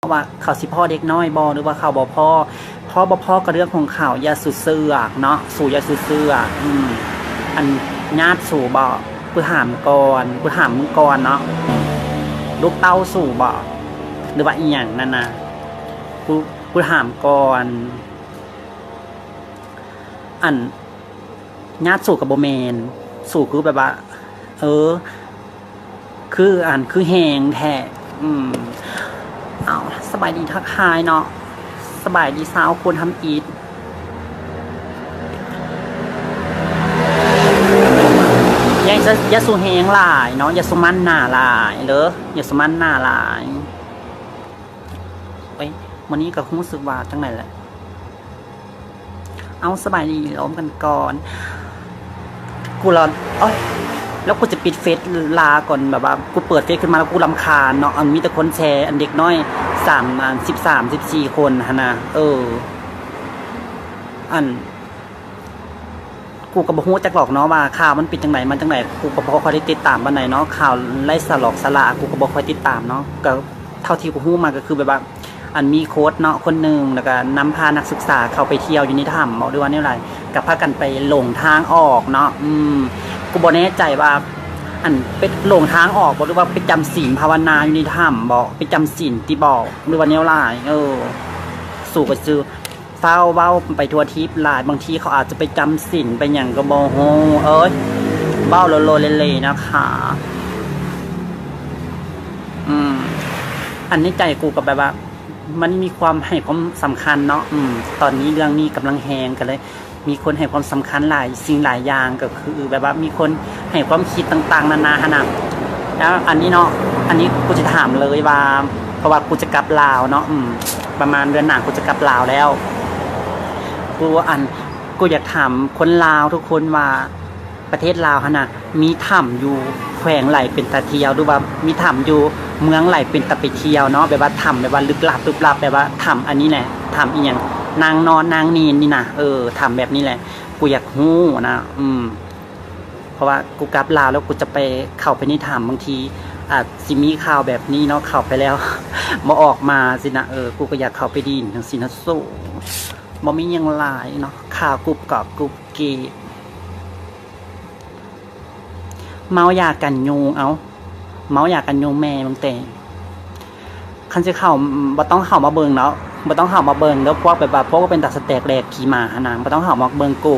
ะว่าเขาสิพ่อเด็กน้อยบอหรือว่าเขาบ่พ่อบ่พ่อก็เรื่องของเขาอย่าสุดเสือกเนาะสู่อย่าสุดเสือกอันญาติสู่บ่กูถามก่อนกูถามมึงก่อนเนาะลูกเต้าสู่บ่หรือว่าอีหยังนั่นนะกูถามก่อนอันญาติสู่กับโบเมนสู่คือแบบว่าคือคือแหงแท้เอาสบายดีทักทายเนาะสบายดีสาวควรทำอีทอย่าสู่แหงหลายเนาะอย่าสุมันหน้าหลายอย่าสุมันหน้าหลายวันนี้ก็รู้สึกว่าจังไหนแหละเอาสบายดีล้มกันก่อนกูรอแล้วกูจะปิดเฟซลาก่อนแบบว่ากูเปิดเฟซขึ้นมาแล้วกูรำคาญเนาะมีแต่คนแชร์อันเด็กน้อย13-14 คนฮะนะกูก็บ่ฮู้จักหรอกเนาะว่าข่าวมันเป็นจังไหนมันจังไหนกูก็บ่ค่อยได้ติดตามปานใดเนาะข่าวไร้สาระกูก็บ่ค่อยติดตามเนาะก็เท่าที่กูฮู้มาก็คือแบบว่ามีโค้ชเนาะคนหนึ่งแล้วก็นำพานักศึกษาเข้าไปเที่ยวอยู่ในถ้ำบอกด้วยว่าเนี่ยอะไรกับพากันไปหลงทางออกเนาะกูบ่แน่ใจว่าเป็นหลงทางออกบอกหรือว่าไปจำศีลภาวนาอยู่ในถ้ำบอกไปจำศีลที่บอกหรือว่าเนี่ยอะไรสู่ไปซื้อเฝ้าเว้าไปทัวร์ทิพย์หลายบางทีเขาอาจจะไปจำศีลไปอย่างก็บ่ฮู้เบ้าโลเลนะคะอันนี้ใจกูกับแบบว่ามันมีความให้ความสำคัญเนาะตอนนี้เรื่องนี้กำลังแหงกันเลยมีคนให้ความสำคัญหลายสิ่งหลายอย่างก็คือแบบว่ามีคนให้ความคิดต่างๆนานาขนาดแล้วอันนี้เนาะอันนี้กูจะถามเลยว่าเพราะว่ากูจะกลับลาวเนาะประมาณเดือนหน้ากูจะกลับลาวแล้วกูอยากถามคนลาวทุกคนว่าประเทศลาวนะมีถ้ำอยู่แขวงไหลเป็นตะเที่ยวหรือว่ามีถ้ำอยู่เมืองไหลเป็นตะไปเที่ยวเนาะแบบว่าถ้ำแบบว่าลึกลับแบบว่าถ้ำอันนี้แหละถ้ำอีหยังนางนอนนางนีนนี่นะถ้ำแบบนี้แหละกูอยากฮู้นะเพราะว่ากูกลับลาวแล้วกูจะไปเข้าไปในถ้ำบางทีอาจสิมีข่าวแบบนี้เนาะเข้าไปแล้ว มาออกมาสินะกูก็อยากเข้าไปดีทั้งสินะสู้บ่มียังหลายเนาะข่าวกุบกับกุบเกเมายากันยุงเมายากันยุงแม่บางแต่คันจะเข้าบ่ต้องเข้ามาเบิ่งเนาะบ่ต้องเข้ามาเบิ่งแล้วพวกแบบว่าพวกก็เป็นตัดสแต็กแหลกขี่ม้าหนางบ่ต้องเข้ามาเบิ่งกู